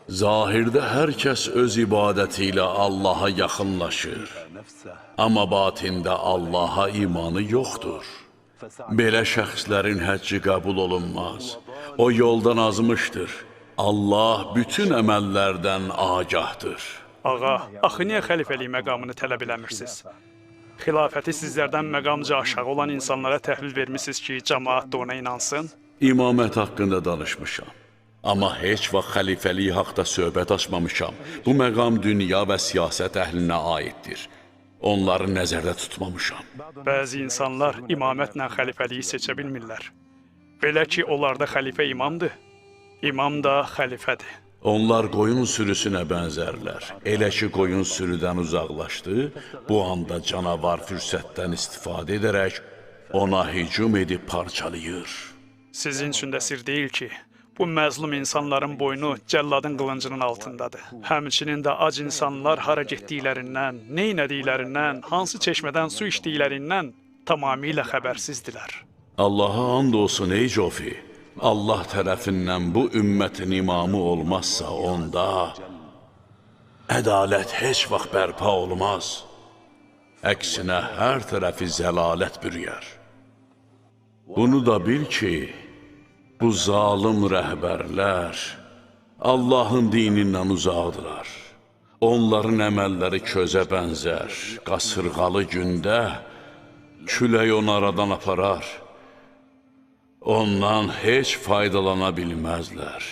Zahirdə hər kəs öz ibadəti ilə Allaha yaxınlaşır, amma batində Allaha imanı yoxdur. Belə şəxslərin həcci qəbul olunmaz. O yoldan azmışdır. Allah bütün əməllərdən agahdır. Ağa, axı niyə xəlifəlik məqamını tələb eləmirsiniz? Xilafəti sizlərdən məqamca aşağı olan insanlara təhvil vermişsiniz ki, cəmaat da ona inansın? İmamət haqqında danışmışam. Amma heç vaxt xəlifəlik haqda söhbət açmamışam. Bu məqam dünya və siyasət əhlinə aiddir. Onları nəzərdə tutmamışam. Bəzi insanlar imamətlə xəlifəliyi seçə bilmirlər. Belə ki, onlarda xəlifə imamdır, imam da xəlifədir. Onlar qoyun sürüsünə bənzərlər. Elə ki, qoyun sürüdən uzaqlaşdı, bu anda canavar fürsətdən istifadə edərək ona hücum edib parçalayır. Sizin üçün də sir deyil ki, bu məzlum insanların boynu cəlladın qılıncının altındadır. Həmçinin də ac insanlar hara getdiklərindən, neynədiklərindən, hansı çeşmədən su içdiklərindən tamamilə xəbərsizdilər. Allaha and olsun ey Cofi, Allah tərəfindən bu ümmətin imamı olmazsa onda ədalət heç vaxt bərpa olmaz. Əksinə hər tərəfi zəlalət bürüyər. Bunu da bil ki, bu zalım rəhbərlər Allahın dinindən uzaqdırlar. Onların əməlləri közə bənzər, qasırğalı gündə külək onu aradan aparar. Ondan heç faydalana bilməzlər.